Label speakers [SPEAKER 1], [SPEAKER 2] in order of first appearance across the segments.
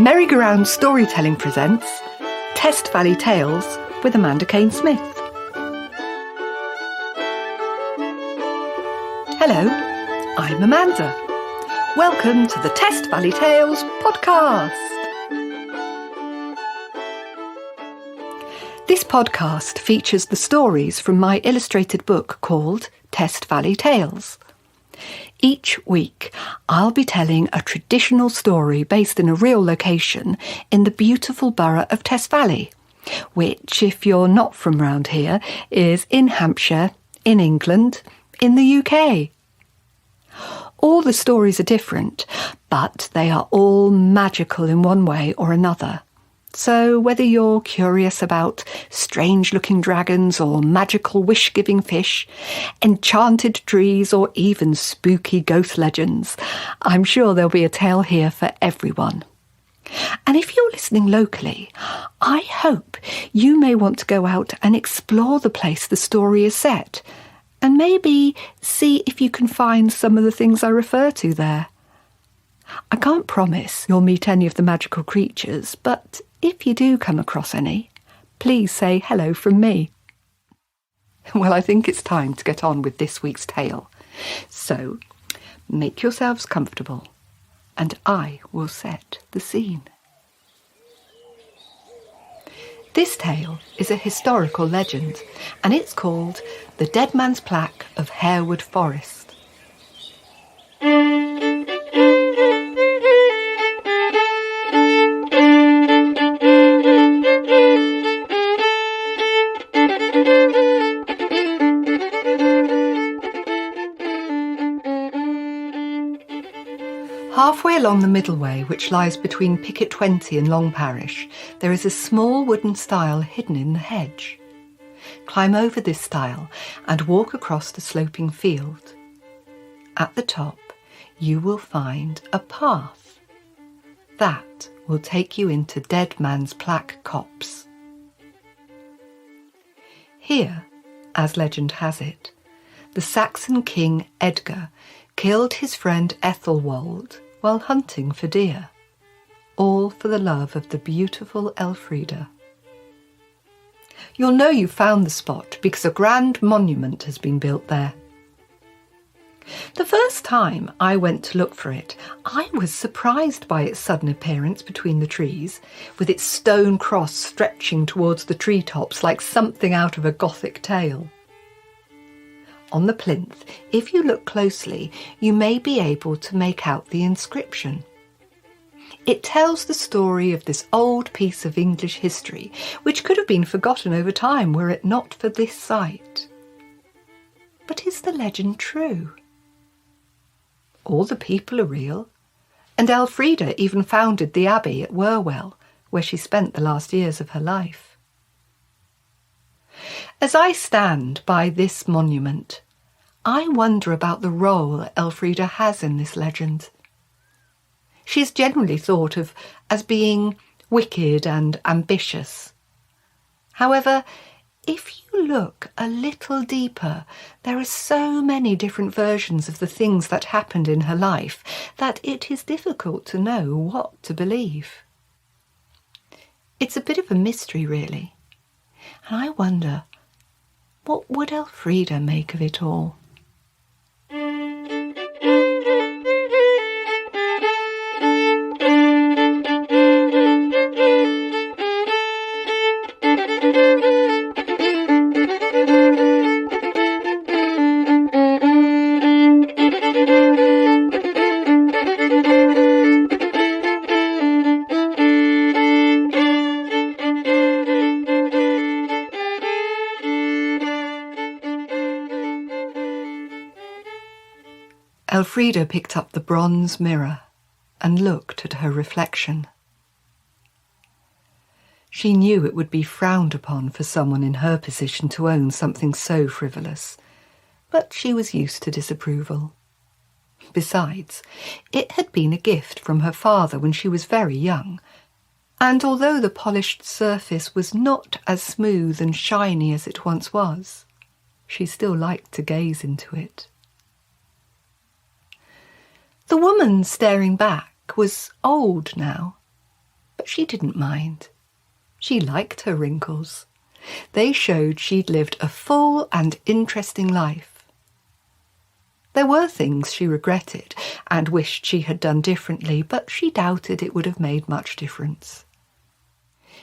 [SPEAKER 1] Merry-Go-Round Storytelling presents Test Valley Tales with Amanda Kane-Smith. Hello, I'm Amanda. Welcome to the Test Valley Tales podcast. This podcast features the stories from my illustrated book called Test Valley Tales. Each week, I'll be telling a traditional story based in a real location in the beautiful borough of Test Valley, which, if you're not from round here, is in Hampshire, in England, in the UK. All the stories are different, but they are all magical in one way or another. So whether you're curious about strange-looking dragons or magical wish-giving fish, enchanted trees or even spooky ghost legends, I'm sure there'll be a tale here for everyone. And if you're listening locally, I hope you may want to go out and explore the place the story is set, and maybe see if you can find some of the things I refer to there. I can't promise you'll meet any of the magical creatures, but if you do come across any, please say hello from me. Well, I think it's time to get on with this week's tale. So, make yourselves comfortable, and I will set the scene. This tale is a historical legend, and it's called The Deadman's Plack of Harewood Forest. Halfway along the Middleway, which lies between Picket 20 and Longparish, there is a small wooden stile hidden in the hedge. Climb over this stile and walk across the sloping field. At the top, you will find a path. That will take you into Deadman's Plack copse. Here, as legend has it, the Saxon king Edgar killed his friend Ethelwald while hunting for deer, all for the love of the beautiful Elfrida. You'll know you've found the spot because a grand monument has been built there. The first time I went to look for it, I was surprised by its sudden appearance between the trees, with its stone cross stretching towards the treetops like something out of a Gothic tale. On the plinth, if you look closely, you may be able to make out the inscription. It tells the story of this old piece of English history, which could have been forgotten over time were it not for this site. But is the legend true? All the people are real, and Elfrida even founded the abbey at Wherwell, where she spent the last years of her life. As I stand by this monument, I wonder about the role Elfrida has in this legend. She is generally thought of as being wicked and ambitious. However, if you look a little deeper, there are so many different versions of the things that happened in her life that it is difficult to know what to believe. It's a bit of a mystery, really. And I wonder, what would Elfrida make of it all? Elfrida picked up the bronze mirror and looked at her reflection. She knew it would be frowned upon for someone in her position to own something so frivolous, but she was used to disapproval. Besides, it had been a gift from her father when she was very young, and although the polished surface was not as smooth and shiny as it once was, she still liked to gaze into it. The woman staring back was old now, But she didn't mind. She liked her wrinkles. They showed she'd lived a full and interesting life. There were things she regretted and wished she had done differently, but she doubted it would have made much difference.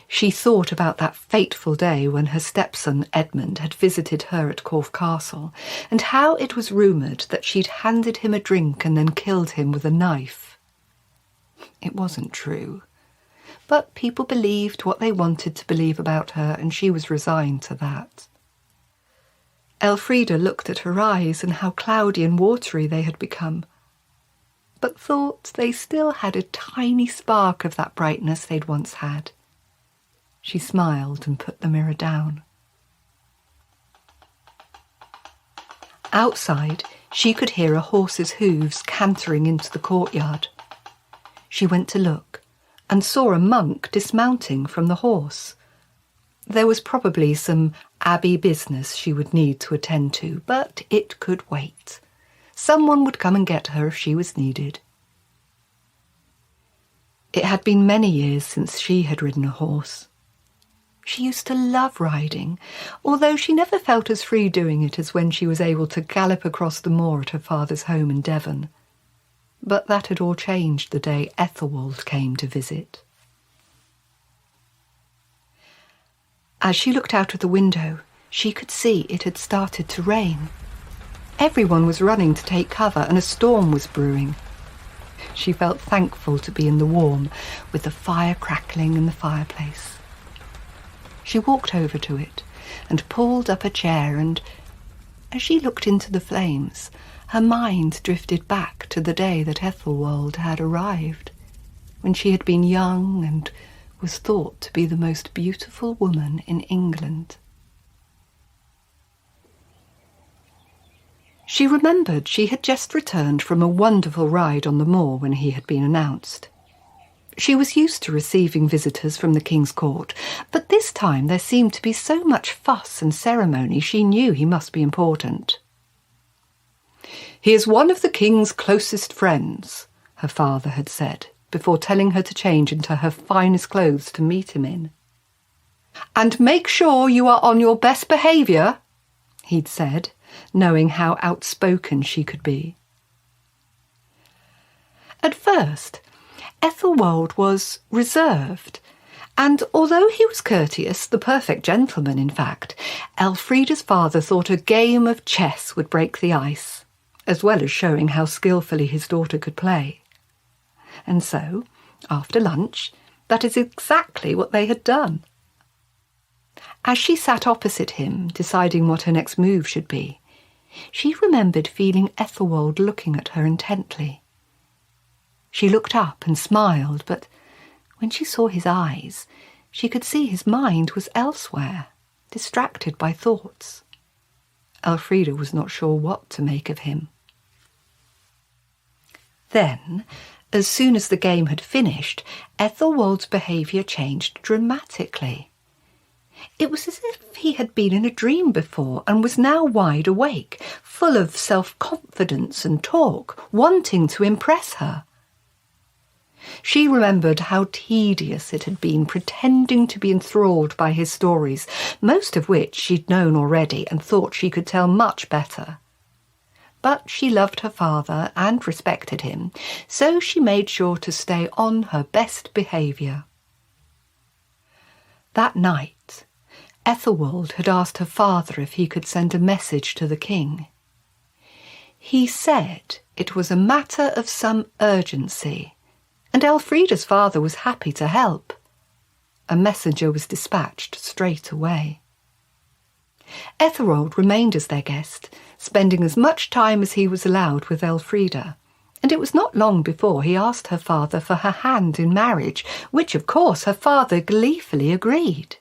[SPEAKER 1] She thought about that fateful day when her stepson Edmund had visited her at Corfe Castle, and how it was rumoured that she'd handed him a drink and then killed him with a knife. It wasn't true, but people believed what they wanted to believe about her, and she was resigned to that. Elfrida looked at her eyes and how cloudy and watery they had become, but thought they still had a tiny spark of that brightness they'd once had. She smiled and put the mirror down. Outside, she could hear a horse's hooves cantering into the courtyard. She went to look and saw a monk dismounting from the horse. There was probably some abbey business she would need to attend to, but it could wait. Someone would come and get her if she was needed. It had been many years since she had ridden a horse. She used to love riding, although she never felt as free doing it as when she was able to gallop across the moor at her father's home in Devon. But that had all changed the day Ethelwald came to visit. As she looked out of the window, she could see it had started to rain. Everyone was running to take cover, and a storm was brewing. She felt thankful to be in the warm, with the fire crackling in the fireplace. She walked over to it and pulled up a chair, and as she looked into the flames, her mind drifted back to the day that Ethelwald had arrived, when she had been young and was thought to be the most beautiful woman in England. She remembered she had just returned from a wonderful ride on the moor when he had been announced. She was used to receiving visitors from the King's court, but this time there seemed to be so much fuss and ceremony she knew he must be important. "He is one of the King's closest friends," her father had said, before telling her to change into her finest clothes to meet him in. "And make sure you are on your best behaviour," he'd said, knowing how outspoken she could be. At first, Ethelwald was reserved, and although he was courteous, the perfect gentleman in fact, Elfrida's father thought a game of chess would break the ice, as well as showing how skillfully his daughter could play. And so, after lunch, that is exactly what they had done. As she sat opposite him, deciding what her next move should be, she remembered feeling Ethelwald looking at her intently. She looked up and smiled, but when she saw his eyes, she could see his mind was elsewhere, distracted by thoughts. Elfrida was not sure what to make of him. Then, as soon as the game had finished, Ethelwald's behaviour changed dramatically. It was as if he had been in a dream before and was now wide awake, full of self-confidence and talk, wanting to impress her. She remembered how tedious it had been pretending to be enthralled by his stories, most of which she'd known already and thought she could tell much better. But she loved her father and respected him, so she made sure to stay on her best behaviour. That night, Ethelwald had asked her father if he could send a message to the king. He said it was a matter of some urgency, and Elfrida's father was happy to help. A messenger was dispatched straight away. Ethelwald remained as their guest, spending as much time as he was allowed with Elfrida, and it was not long before he asked her father for her hand in marriage, which, of course, her father gleefully agreed.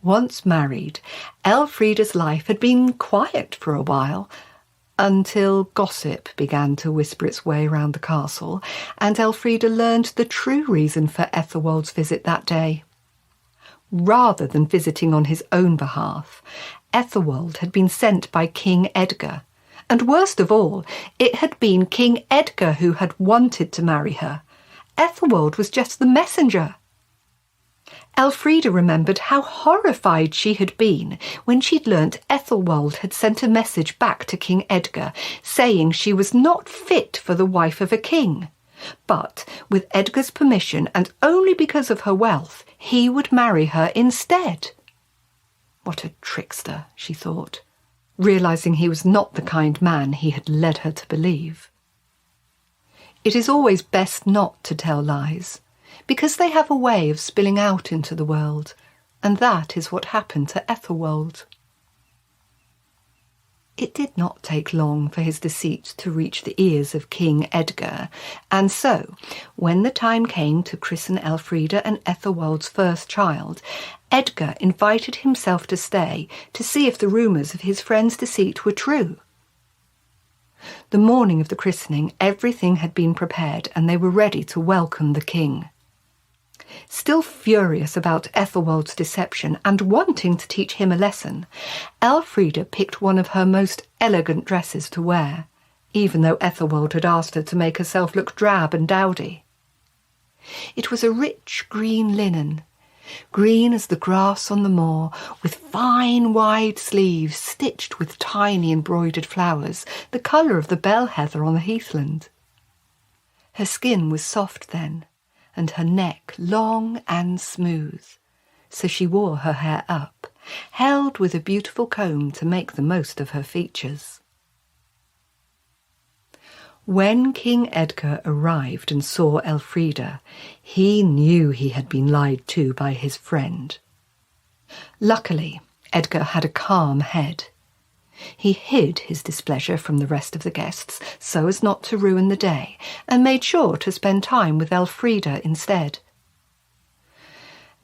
[SPEAKER 1] Once married, Elfrida's life had been quiet for a while, until gossip began to whisper its way round the castle, and Elfrida learned the true reason for Ethelwald's visit that day. Rather than visiting on his own behalf, Ethelwald had been sent by King Edgar, and worst of all, it had been King Edgar who had wanted to marry her, Ethelwald was just the messenger. Elfrida remembered how horrified she had been when she'd learnt Ethelwald had sent a message back to King Edgar saying she was not fit for the wife of a king. But, with Edgar's permission and only because of her wealth, he would marry her instead. What a trickster, she thought, realising he was not the kind man he had led her to believe. It is always best not to tell lies, because they have a way of spilling out into the world, and that is what happened to Ethelwald. It did not take long for his deceit to reach the ears of King Edgar, and so, when the time came to christen Elfrida and Ethelwald's first child, Edgar invited himself to stay to see if the rumours of his friend's deceit were true. The morning of the christening, everything had been prepared, and they were ready to welcome the king. Still furious about Ethelwald's deception and wanting to teach him a lesson, Elfrida picked one of her most elegant dresses to wear, even though Ethelwald had asked her to make herself look drab and dowdy. It was a rich green linen, green as the grass on the moor, with fine wide sleeves stitched with tiny embroidered flowers, the colour of the bell heather on the heathland. Her skin was soft then, and her neck long and smooth, so she wore her hair up, held with a beautiful comb to make the most of her features. When King Edgar arrived and saw Elfrida, he knew he had been lied to by his friend. Luckily, Edgar had a calm head. He hid his displeasure from the rest of the guests so as not to ruin the day, and made sure to spend time with Elfrida instead.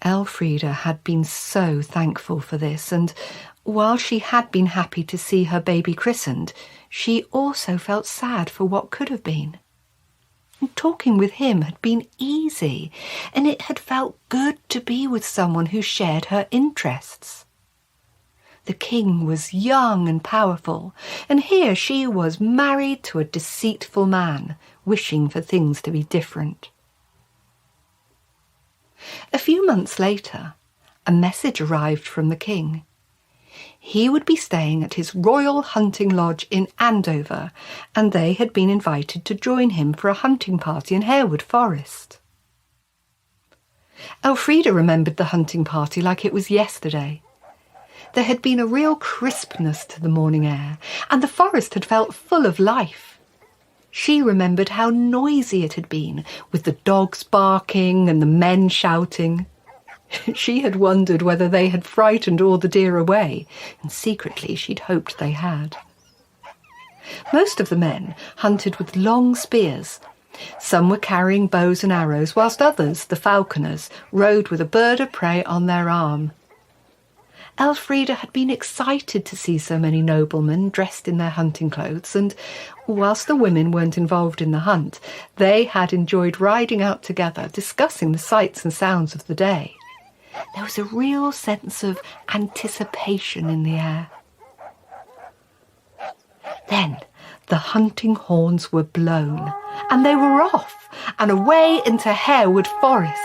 [SPEAKER 1] Elfrida had been so thankful for this, and while she had been happy to see her baby christened, she also felt sad for what could have been. And talking with him had been easy, and it had felt good to be with someone who shared her interests. The king was young and powerful, and here she was married to a deceitful man, wishing for things to be different. A few months later, a message arrived from the king. He would be staying at his royal hunting lodge in Andover, and they had been invited to join him for a hunting party in Harewood Forest. Elfrida remembered the hunting party like it was yesterday. There had been a real crispness to the morning air, and the forest had felt full of life. She remembered how noisy it had been, with the dogs barking and the men shouting. She had wondered whether they had frightened all the deer away, and secretly she'd hoped they had. Most of the men hunted with long spears. Some were carrying bows and arrows, whilst others, the falconers, rode with a bird of prey on their arm. Elfrida had been excited to see so many noblemen dressed in their hunting clothes, and whilst the women weren't involved in the hunt, they had enjoyed riding out together, discussing the sights and sounds of the day. There was a real sense of anticipation in the air. Then the hunting horns were blown, and they were off and away into Harewood Forest.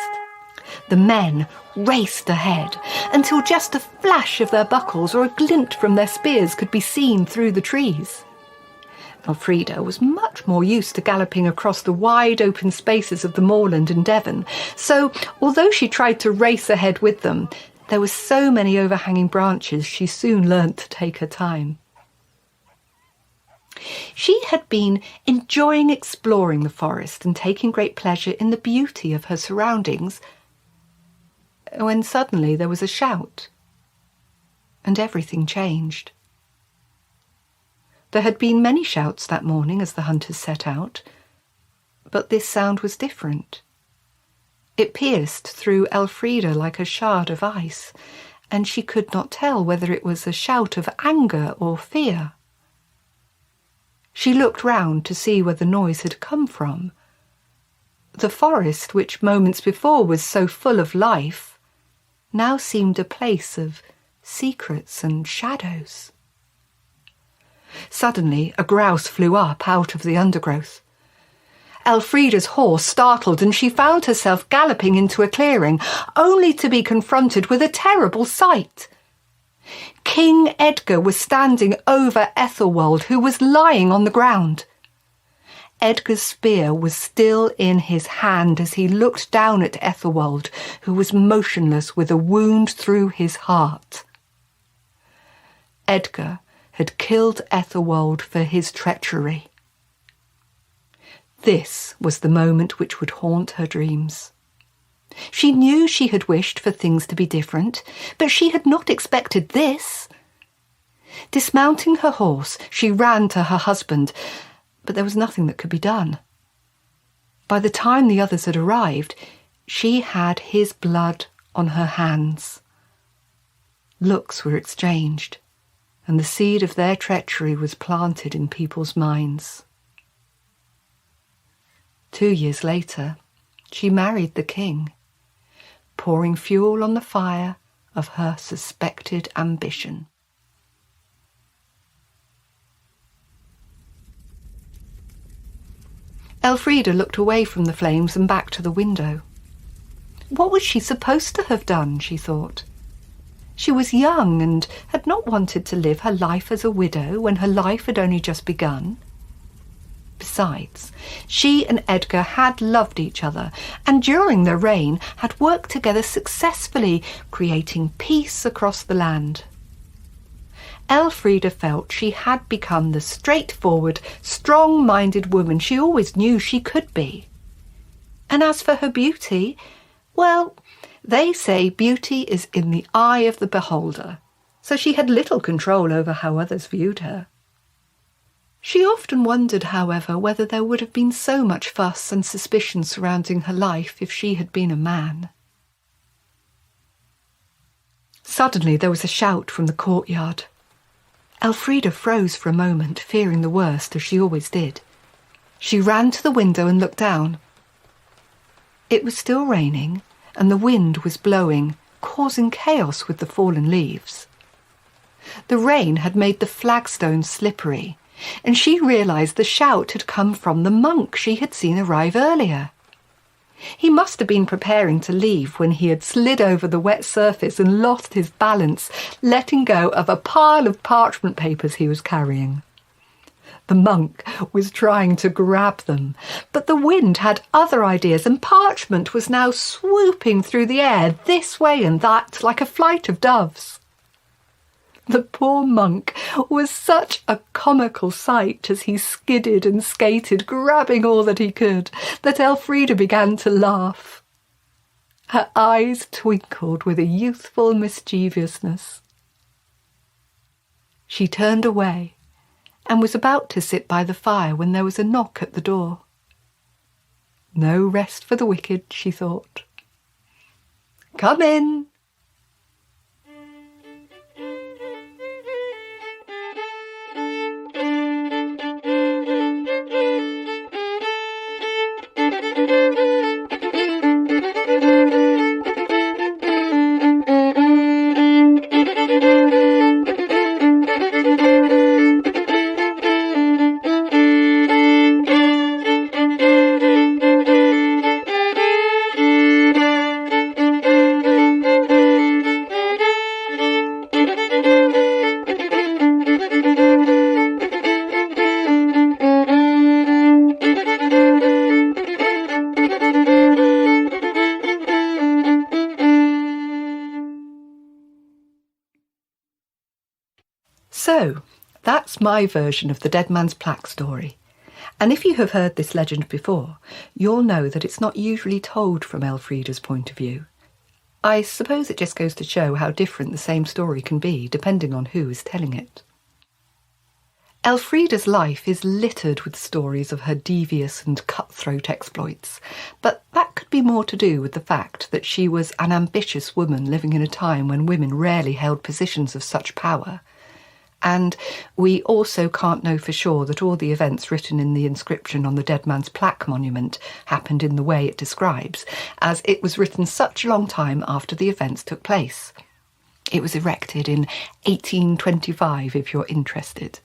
[SPEAKER 1] The men raced ahead until just a flash of their buckles or a glint from their spears could be seen through the trees. Elfrida was much more used to galloping across the wide open spaces of the moorland in Devon, so although she tried to race ahead with them, there were so many overhanging branches she soon learnt to take her time. She had been enjoying exploring the forest and taking great pleasure in the beauty of her surroundings, when suddenly there was a shout, and everything changed. There had been many shouts that morning as the hunters set out, but this sound was different. It pierced through Elfrida like a shard of ice, and she could not tell whether it was a shout of anger or fear. She looked round to see where the noise had come from. The forest, which moments before was so full of life, now seemed a place of secrets and shadows. Suddenly a grouse flew up out of the undergrowth. Elfrida's horse startled and she found herself galloping into a clearing, only to be confronted with a terrible sight. King Edgar was standing over Ethelwald, who was lying on the ground. Edgar's spear was still in his hand as he looked down at Ethelwald, who was motionless with a wound through his heart. Edgar had killed Ethelwald for his treachery. This was the moment which would haunt her dreams. She knew she had wished for things to be different, but she had not expected this. Dismounting her horse, she ran to her husband, but there was nothing that could be done. By the time the others had arrived, she had his blood on her hands. Looks were exchanged, and the seed of their treachery was planted in people's minds. 2 years later, she married the king, pouring fuel on the fire of her suspected ambition. Elfrida looked away from the flames and back to the window. What was she supposed to have done, she thought. She was young and had not wanted to live her life as a widow when her life had only just begun. Besides, she and Edgar had loved each other, and during their reign had worked together successfully, creating peace across the land. Elfrida felt she had become the straightforward, strong-minded woman she always knew she could be. And as for her beauty, well, they say beauty is in the eye of the beholder, so she had little control over how others viewed her. She often wondered, however, whether there would have been so much fuss and suspicion surrounding her life if she had been a man. Suddenly there was a shout from the courtyard. Elfrida froze for a moment, fearing the worst, as she always did. She ran to the window and looked down. It was still raining, and the wind was blowing, causing chaos with the fallen leaves. The rain had made the flagstones slippery, and she realised the shout had come from the monk she had seen arrive earlier. He must have been preparing to leave when he had slid over the wet surface and lost his balance, letting go of a pile of parchment papers he was carrying. The monk was trying to grab them, but the wind had other ideas, and parchment was now swooping through the air this way and that like a flight of doves. The poor monk was such a comical sight as he skidded and skated, grabbing all that he could, that Elfrida began to laugh. Her eyes twinkled with a youthful mischievousness. She turned away and was about to sit by the fire when there was a knock at the door. No rest for the wicked, she thought. "Come in." So, that's my version of the Deadman's Plack story. And if you have heard this legend before, you'll know that it's not usually told from Elfrida's point of view. I suppose it just goes to show how different the same story can be, depending on who is telling it. Elfrida's life is littered with stories of her devious and cutthroat exploits, but that could be more to do with the fact that she was an ambitious woman living in a time when women rarely held positions of such power. And we also can't know for sure that all the events written in the inscription on the Deadman's Plack monument happened in the way it describes, as it was written such a long time after the events took place. It was erected in 1825, if you're interested.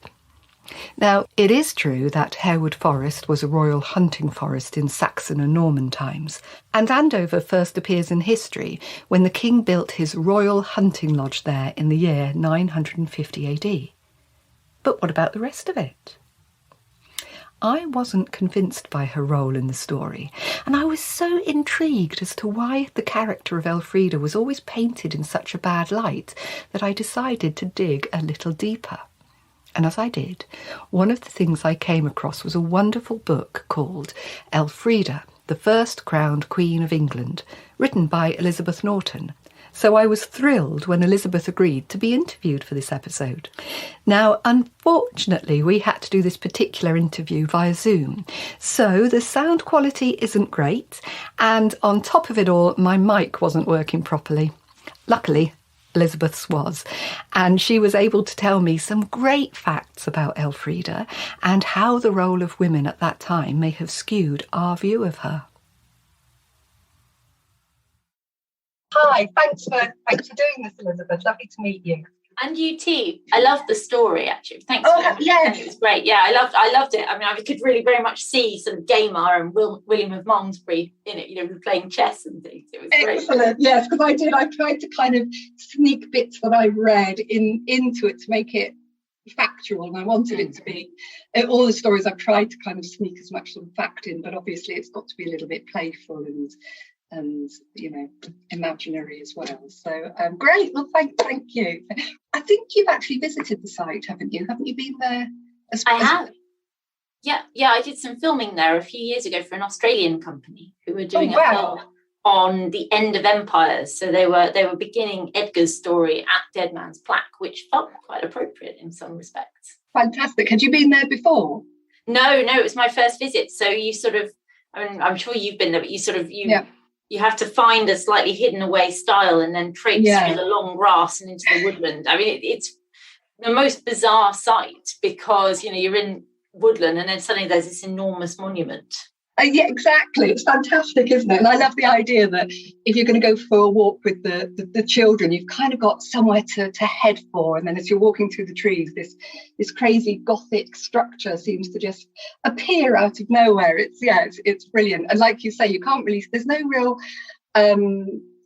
[SPEAKER 1] Now, it is true that Harewood Forest was a royal hunting forest in Saxon and Norman times, and Andover first appears in history when the king built his royal hunting lodge there in the year 950 AD. But what about the rest of it? I wasn't convinced by her role in the story, and I was so intrigued as to why the character of Elfrida was always painted in such a bad light that I decided to dig a little deeper. And as I did, one of the things I came across was a wonderful book called Elfrida, the First Crowned Queen of England, written by Elizabeth Norton. So I was thrilled when Elizabeth agreed to be interviewed for this episode. Now, unfortunately, we had to do this particular interview via Zoom, so the sound quality isn't great, and on top of it all, my mic wasn't working properly. Luckily, Elizabeth's was, and she was able to tell me some great facts about Elfrida and how the role of women at that time may have skewed our view of her. Hi, thanks for doing this, Elizabeth. Lovely to meet you.
[SPEAKER 2] And you too. I loved the story, actually. Thanks.
[SPEAKER 1] Yes.
[SPEAKER 2] It was great. Yeah, I loved it. I mean, I could really very much see sort of Gaymar and William of Malmesbury in it, playing chess and things. It was great.
[SPEAKER 1] Excellent. Yes, because I tried to kind of sneak bits that I read into it to make it factual, and I wanted it to be all the stories. I've tried to kind of sneak as much sort of fact in, but obviously it's got to be a little bit playful and imaginary as well. So great. Well, thank you. I think you've actually visited the site, haven't you? Haven't you been there?
[SPEAKER 2] I have. Yeah. I did some filming there a few years ago for an Australian company who were doing a film on the end of empires. So they were beginning Edgar's story at Deadman's Plack, which felt quite appropriate in some respects.
[SPEAKER 1] Fantastic. Had you been there before?
[SPEAKER 2] No, it was my first visit. So you sort of, I'm sure you've been there, but you have to find a slightly hidden away stile and then traipse through the long grass and into the woodland. I mean, it's the most bizarre sight because, you're in woodland and then suddenly there's this enormous monument.
[SPEAKER 1] Yeah, exactly. It's fantastic, isn't it? And I love the idea that if you're going to go for a walk with the children, you've kind of got somewhere to head for. And then as you're walking through the trees, this crazy Gothic structure seems to just appear out of nowhere. It's brilliant. And like you say, there's no real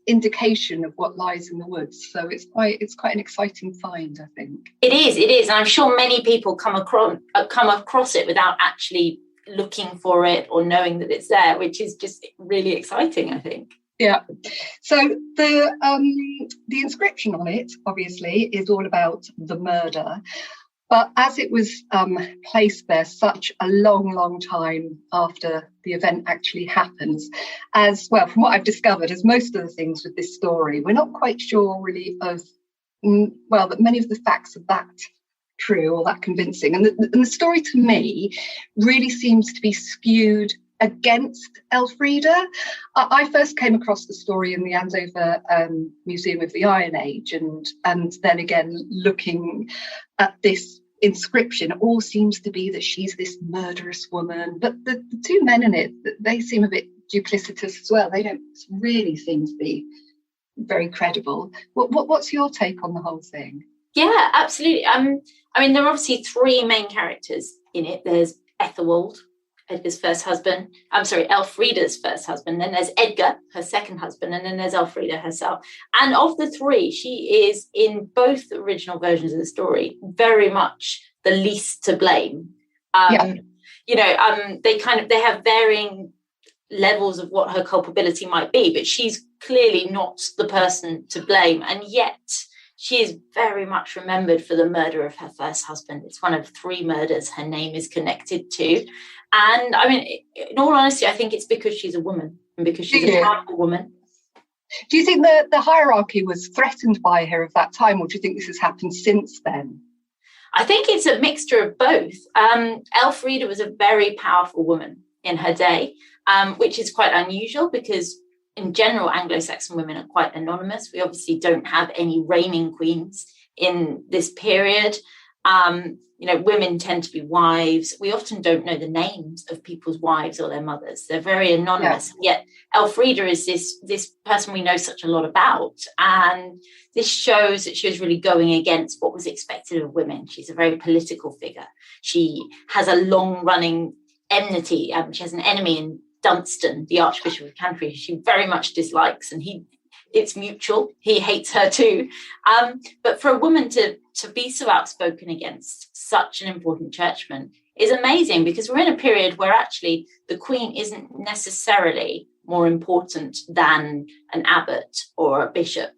[SPEAKER 1] indication of what lies in the woods. So it's quite an exciting find, I think.
[SPEAKER 2] It is. And I'm sure many people come across it without actually looking for it or knowing that it's there, which is just really exciting, I think.
[SPEAKER 1] Yeah. So the inscription on it obviously is all about the murder, but as it was placed there such a long time after the event actually happens, as well, from what I've discovered, as most of the things with this story, we're not quite sure really of that many of the facts are that true or that convincing, and the story to me really seems to be skewed against Elfrida. I first came across the story in the Andover Museum of the Iron Age, and then again looking at this inscription, it all seems to be that she's this murderous woman, but the two men in it, they seem a bit duplicitous as well. They don't really seem to be very credible. What's your take on the whole thing?
[SPEAKER 2] Yeah, absolutely. I mean, there are obviously three main characters in it. There's Ethelwald, Edgar's first husband. Elfrida's first husband. Then there's Edgar, her second husband. And then there's Elfrida herself. And of the three, she is, in both original versions of the story, very much the least to blame. They have varying levels of what her culpability might be, but she's clearly not the person to blame. And yet she is very much remembered for the murder of her first husband. It's one of three murders her name is connected to. And I mean, in all honesty, I think it's because she's a woman and because she's a powerful woman.
[SPEAKER 1] Do you think the hierarchy was threatened by her at that time, or do you think this has happened since then?
[SPEAKER 2] I think it's a mixture of both. Elfrida was a very powerful woman in her day, which is quite unusual because in general, Anglo-Saxon women are quite anonymous. We obviously don't have any reigning queens in this period. Women tend to be wives. We often don't know the names of people's wives or their mothers. They're very anonymous. Yeah. Yet Elfrida is this person we know such a lot about. And this shows that she was really going against what was expected of women. She's a very political figure. She has a long-running enmity. She has an enemy in Dunstan, the Archbishop of Canterbury, she very much dislikes, and it's mutual. He hates her too. But for a woman to be so outspoken against such an important churchman is amazing, because we're in a period where actually the Queen isn't necessarily more important than an abbot or a bishop.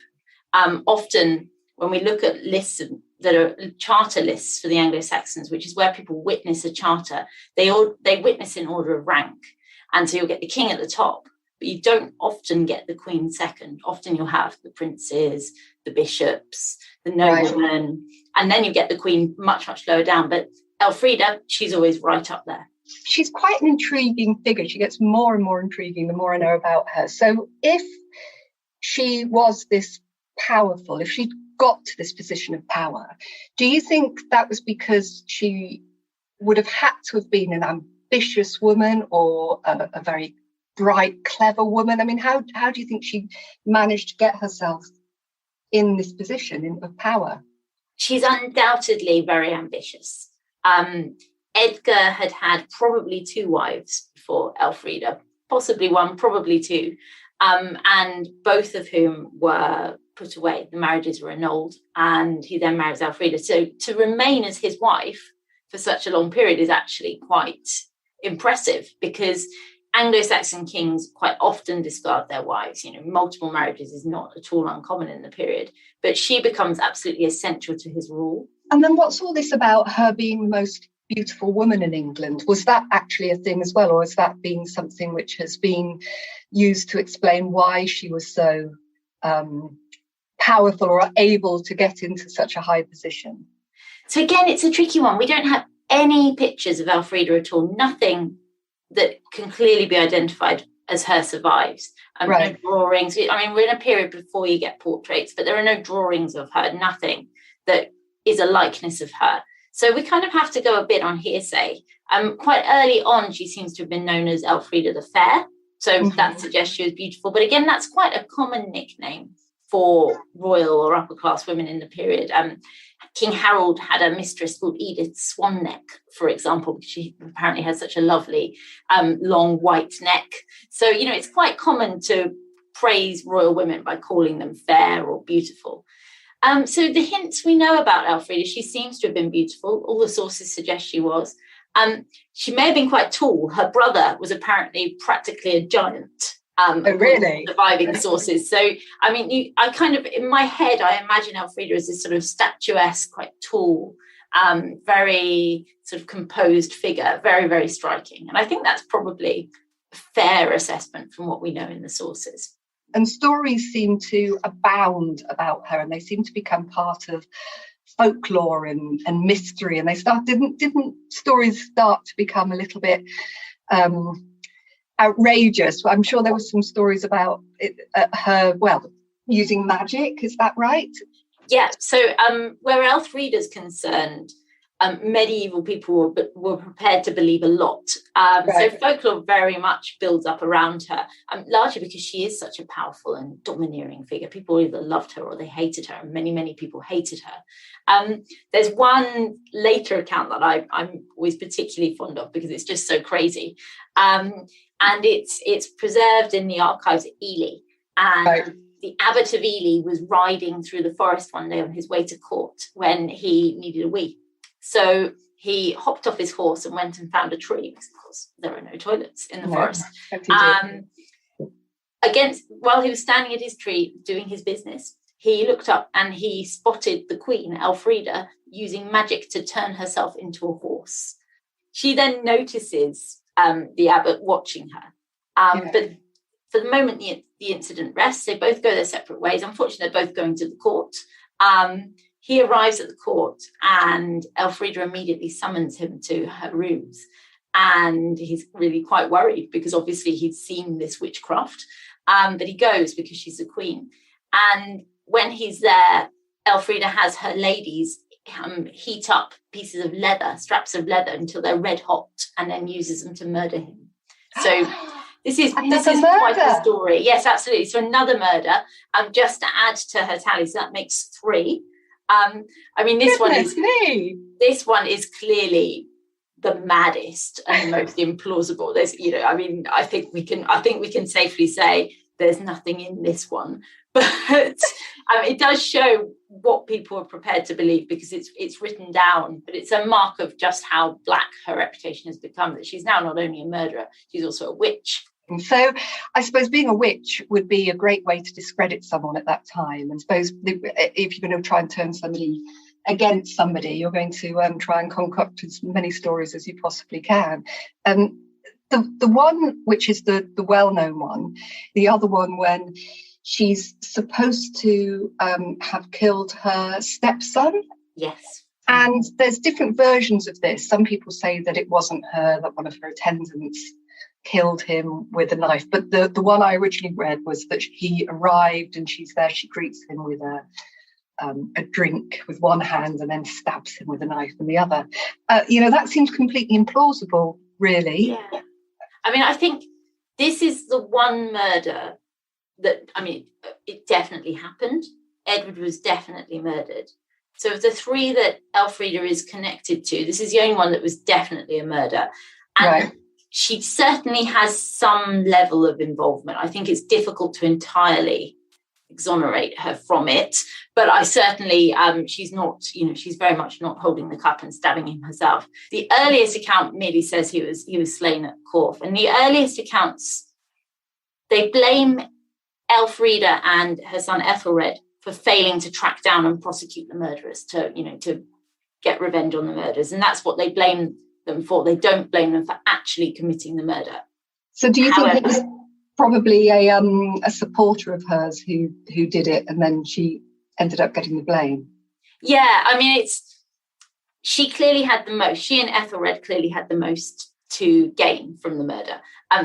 [SPEAKER 2] Often when we look at lists that are charter lists for the Anglo-Saxons, which is where people witness a charter, they witness in order of rank. And so you'll get the king at the top, but you don't often get the Queen second. Often you'll have the princes, the bishops, the noblemen, and then you get the Queen much, much lower down. But Elfrida, she's always right up there.
[SPEAKER 1] She's quite an intriguing figure. She gets more and more intriguing the more I know about her. So if she was this powerful, if she got to this position of power, do you think that was because she would have had to have been an ambitious woman or a very bright, clever woman? I mean, how do you think she managed to get herself in this position of power?
[SPEAKER 2] She's undoubtedly very ambitious. Edgar had probably 2 wives before Elfrida, possibly 1, probably 2, and both of whom were put away. The marriages were annulled, and he then marries Elfrida. So to remain as his wife for such a long period is actually quite impressive, because Anglo-Saxon kings quite often discard their wives. Multiple marriages is not at all uncommon in the period, but she becomes absolutely essential to his rule.
[SPEAKER 1] And then what's all this about her being the most beautiful woman in England? Was that actually a thing as well, or has that been something which has been used to explain why she was so powerful or able to get into such a high position?
[SPEAKER 2] So again, it's a tricky one. We don't have any pictures of Elfrida at all. Nothing that can clearly be identified as her survives. No drawings. I mean, we're in a period before you get portraits, but there are no drawings of her, nothing that is a likeness of her. So we kind of have to go a bit on hearsay. Quite early on, she seems to have been known as Elfrida the Fair. So that suggests she was beautiful. But again, that's quite a common nickname for royal or upper class women in the period. King Harold had a mistress called Edith Swanneck, for example, because she apparently has such a lovely long white neck. So, it's quite common to praise royal women by calling them fair or beautiful. So the hints we know about Elfrida, she seems to have been beautiful. All the sources suggest she was. She may have been quite tall. Her brother was apparently practically a giant.
[SPEAKER 1] Really?
[SPEAKER 2] Surviving sources. So, I mean, I kind of, in my head, I imagine Elfrida as this sort of statuesque, quite tall, very sort of composed figure, very, very striking. And I think that's probably a fair assessment from what we know in the sources.
[SPEAKER 1] And stories seem to abound about her, and they seem to become part of folklore and mystery. And didn't stories start to become a little bit outrageous? I'm sure there were some stories about her, using magic. Is that right?
[SPEAKER 2] Yeah. So where Elfrida's concerned, medieval people were prepared to believe a lot. So folklore very much builds up around her, largely because she is such a powerful and domineering figure. People either loved her or they hated her, and many, many people hated her. There's one later account that I'm always particularly fond of because it's just so crazy. And it's preserved in the archives at Ely. And the abbot of Ely was riding through the forest one day on his way to court when he needed a wee. So he hopped off his horse and went and found a tree, because of course there are no toilets in the forest. While he was standing at his tree doing his business, he looked up and he spotted the Queen, Elfrida, using magic to turn herself into a horse. She then notices the abbot watching her. But for the moment, the incident rests. They both go their separate ways. Unfortunately, they're both going to the court. He arrives at the court and Elfrida immediately summons him to her rooms. And he's really quite worried because obviously he'd seen this witchcraft. But he goes because she's the Queen. And when he's there, Elfrida has her ladies heat up pieces of leather, straps of leather, until they're red hot, and then uses them to murder him. So this is quite a story. Yes, absolutely. So another murder, just to add to her tally, so that makes 3. I mean, this one is clearly the maddest and most implausible. There's, I mean, I think we can safely say there's nothing in this one, but it does show what people are prepared to believe, because it's written down, but it's a mark of just how black her reputation has become, that she's now not only a murderer, she's also a witch.
[SPEAKER 1] And so I suppose being a witch would be a great way to discredit someone at that time. And suppose if you're going to try and turn somebody against somebody, you're going to try and concoct as many stories as you possibly can. The one which is the well-known one, the other one when she's supposed to have killed her stepson.
[SPEAKER 2] Yes.
[SPEAKER 1] And there's different versions of this. Some people say that it wasn't her, that one of her attendants killed him with a knife. But the one I originally read was that he arrived and she's there. She greets him with a drink with one hand and then stabs him with a knife in the other. That seems completely implausible, really.
[SPEAKER 2] Yeah. I mean, I think this is the one murder that, I mean, it definitely happened. Edward was definitely murdered. So of the 3 that Elfrida is connected to, this is the only one that was definitely a murder. And right. She certainly has some level of involvement. I think it's difficult to entirely exonerate her from it, but I certainly, she's not, she's very much not holding the cup and stabbing him herself. The earliest account merely says he was slain at Corfe, and the earliest accounts, they blame Elfrida and her son Ethelred for failing to track down and prosecute the murderers, to get revenge on the murders, and that's what they blame them for. They don't blame them for actually committing the murder.
[SPEAKER 1] So do you think it was probably a supporter of hers who did it, and then she ended up getting the blame?
[SPEAKER 2] Yeah, I mean, she clearly had the most. She and Ethelred clearly had the most to gain from the murder.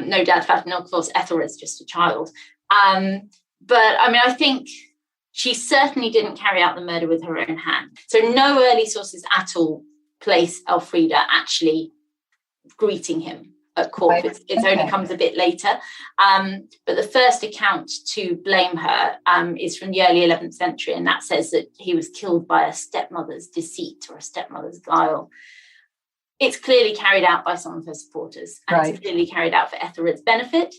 [SPEAKER 2] No doubt about it. And of course, Ethelred's just a child. But I mean, I think she certainly didn't carry out the murder with her own hand. So no early sources at all place Elfrida actually greeting him at Corfe. Right. It only comes a bit later. But the first account to blame her is from the early 11th century, and that says that he was killed by a stepmother's deceit or a stepmother's guile. It's clearly carried out by some of her supporters, and right. It's clearly carried out for Ethelred's benefit.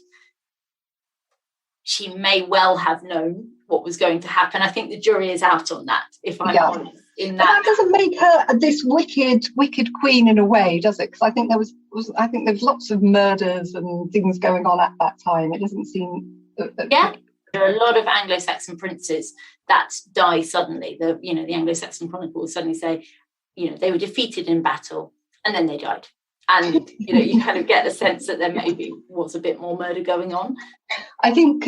[SPEAKER 2] She may well have known what was going to happen. I think the jury is out on that, if I'm honest. But that
[SPEAKER 1] doesn't make her this wicked queen in a way, does it? Because I think there's lots of murders and things going on at that time. It doesn't seem.
[SPEAKER 2] Yeah, there are a lot of Anglo-Saxon princes that die suddenly. The Anglo-Saxon Chronicles suddenly say, they were defeated in battle and then they died. And you kind of get the sense that there maybe was a bit more murder going on.
[SPEAKER 1] I think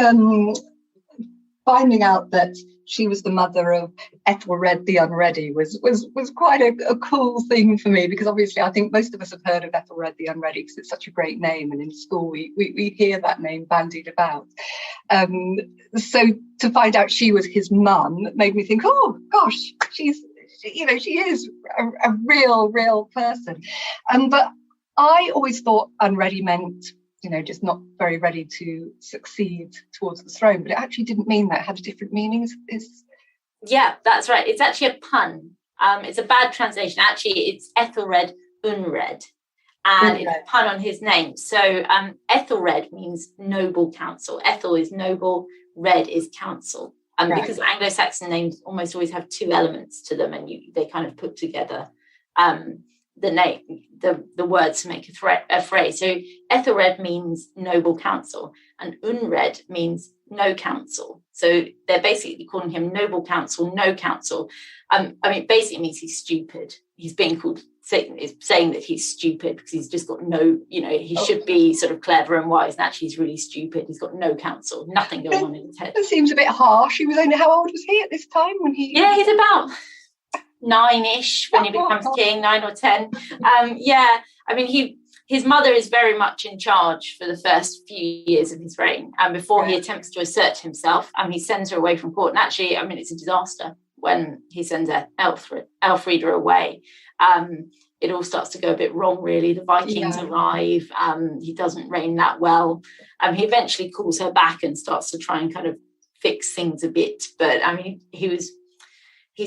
[SPEAKER 1] finding out that she was the mother of Ethelred the Unready was quite a cool thing for me, because obviously I think most of us have heard of Ethelred the Unready because it's such a great name, and in school we hear that name bandied about. So to find out she was his mum made me think, oh gosh, she is a real person. But I always thought unready meant, just not very ready to succeed towards the throne, but it actually didn't mean that. It had a different meaning.
[SPEAKER 2] Yeah, that's right. It's actually a pun. It's a bad translation. Actually, it's Ethelred Unred, and it's a pun on his name. So Ethelred means noble counsel. Ethel is noble, red is counsel. Right. Because Anglo-Saxon names almost always have 2 elements to them, and they kind of put together the name, the words to make a phrase. So Ethelred means noble counsel, and Unred means no counsel. So they're basically calling him noble counsel, no counsel. Basically means he's stupid. He's being called, saying that he's stupid because he's just got no, he should be sort of clever and wise, and actually he's really stupid. He's got no counsel, nothing going on in his head.
[SPEAKER 1] That seems a bit harsh. How old was he at this time when he?
[SPEAKER 2] Yeah, he's about 9-ish when he becomes king, 9 or 10. His mother is very much in charge for the first few years of his reign, and before he attempts to assert himself, he sends her away from court. And actually, it's a disaster. when he sends Elfrida away. It all starts to go a bit wrong, really. The Vikings arrive. He doesn't reign that well. He eventually calls her back and starts to try and kind of fix things a bit. But I mean, he's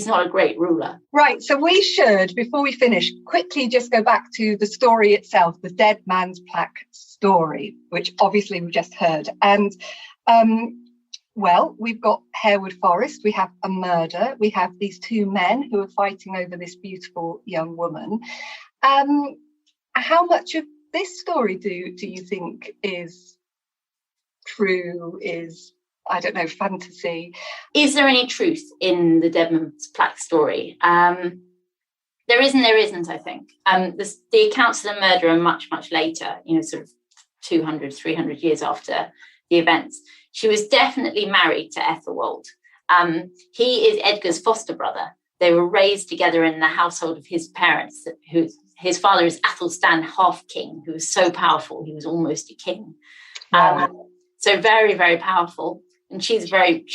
[SPEAKER 2] not a great ruler.
[SPEAKER 1] Right. So we should, before we finish, quickly just go back to the story itself, the Deadman's Plack story, which obviously we just heard. And well, we've got Harewood Forest, we have a murder, we have these two men who are fighting over this beautiful young woman. How much of this story do you think is true, is, I don't know, fantasy?
[SPEAKER 2] Is there any truth in the Deadman's Plack story? There is and there isn't, I think. The accounts of the murder are much, much later, sort of 200, 300 years after the events. She was definitely married to Ethelwald. He is Edgar's foster brother. They were raised together in the household of his parents. His father is Athelstan Half-King, who was so powerful, he was almost a king.
[SPEAKER 1] Wow.
[SPEAKER 2] So very, very powerful. And she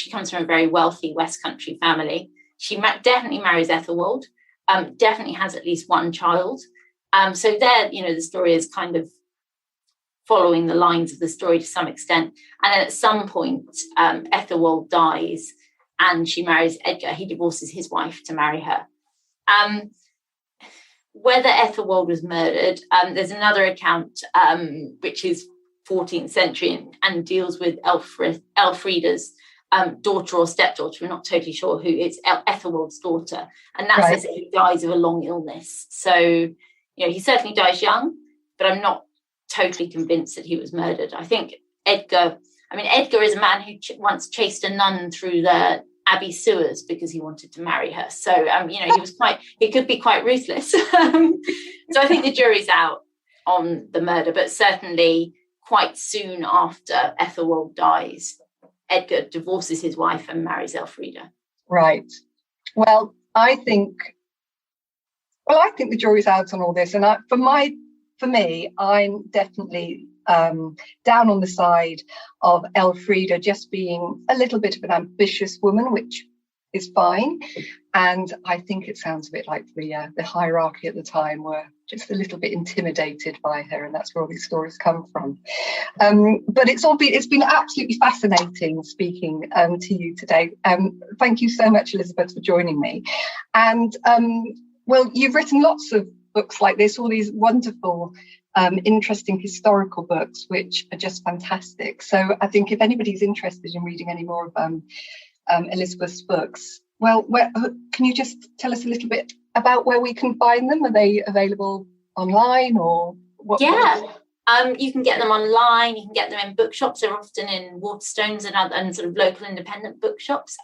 [SPEAKER 2] comes from a very wealthy West Country family. She definitely marries Ethelwald, definitely has at least one child. So there, the story is kind of following the lines of the story to some extent. And then at some point, Ethelwald dies and she marries Edgar. He divorces his wife to marry her. Whether Ethelwald was murdered, there's another account, which is 14th century and deals with Elfrida's daughter or stepdaughter. We're not totally sure who. It's Ethelwald's daughter. And that says that he dies of a long illness. So, he certainly dies young, but I'm not totally convinced that he was murdered. I think Edgar is a man who once chased a nun through the abbey sewers because he wanted to marry her. So, he could be quite ruthless. So I think the jury's out on the murder, but certainly quite soon after Ethelwald dies, Edgar divorces his wife and marries Elfrida.
[SPEAKER 1] Right. Well, I think the jury's out on all this. And for me, I'm definitely down on the side of Elfrida just being a little bit of an ambitious woman, which is fine. And I think it sounds a bit like the hierarchy at the time were just a little bit intimidated by her, and that's where all these stories come from. But it's been absolutely fascinating speaking to you today. Thank you so much, Elizabeth, for joining me. And well, you've written lots of books like this, all these wonderful, interesting historical books, which are just fantastic. So I think if anybody's interested in reading any more of Elizabeth's books, well, can you just tell us a little bit about where we can find them? Are they available online or what?
[SPEAKER 2] Yeah, you can get them online. You can get them in bookshops. They're often in Waterstones and sort of local independent bookshops.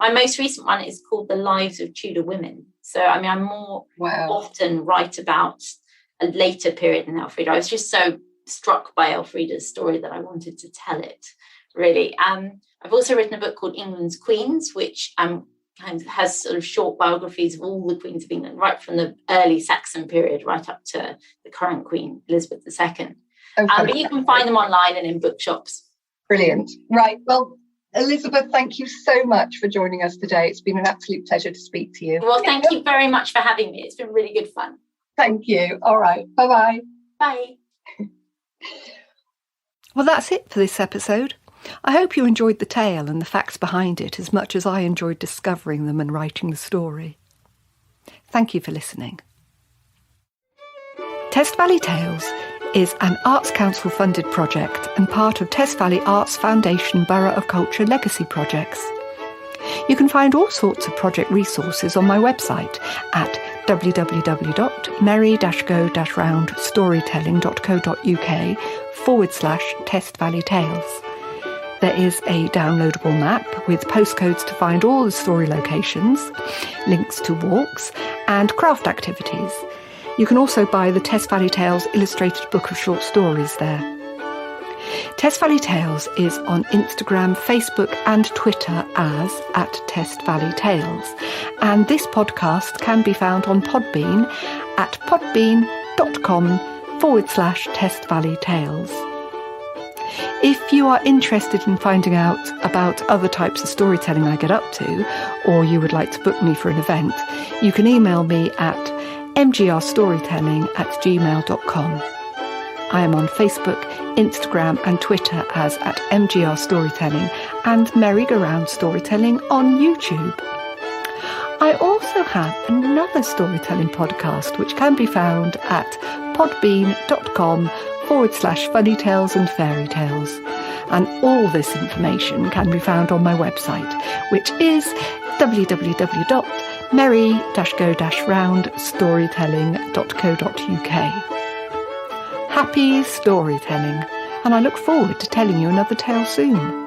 [SPEAKER 2] My most recent one is called The Lives of Tudor Women. So, I'm more often write about a later period in Elfrida. I was just so struck by Elfrida's story that I wanted to tell it, really. I've also written a book called England's Queens, which kind of has sort of short biographies of all the queens of England, right from the early Saxon period right up to the current queen, Elizabeth II. Okay. But you can find them online and in bookshops.
[SPEAKER 1] Brilliant. Right. Well, Elizabeth, thank you so much for joining us today. It's been an absolute pleasure to speak to you.
[SPEAKER 2] Well, thank you very much for having me. It's been really good fun.
[SPEAKER 1] Thank you. All right. Bye-bye.
[SPEAKER 2] Bye.
[SPEAKER 1] Well, that's it for this episode. I hope you enjoyed the tale and the facts behind it as much as I enjoyed discovering them and writing the story. Thank you for listening. Test Valley Tales is an Arts Council funded project and part of Test Valley Arts Foundation Borough of Culture legacy projects. You can find all sorts of project resources on my website at www.merry-go-roundstorytelling.co.uk/Test Valley Tales. There is a downloadable map with postcodes to find all the story locations, links to walks and craft activities. You can also buy the Test Valley Tales illustrated book of short stories there. Test Valley Tales is on Instagram, Facebook and Twitter as @TestValleyTales. And this podcast can be found on Podbean at podbean.com/Test Valley Tales. If you are interested in finding out about other types of storytelling I get up to, or you would like to book me for an event, you can email me at mgrstorytelling@gmail.com. I am on Facebook, Instagram and Twitter as @MGR Storytelling and Merry-Go-Round Storytelling on YouTube. I also have another storytelling podcast which can be found at podbean.com/funny tales and fairy tales. And all this information can be found on my website, which is www.merry-go-roundstorytelling.co.uk. Happy storytelling, and I look forward to telling you another tale soon.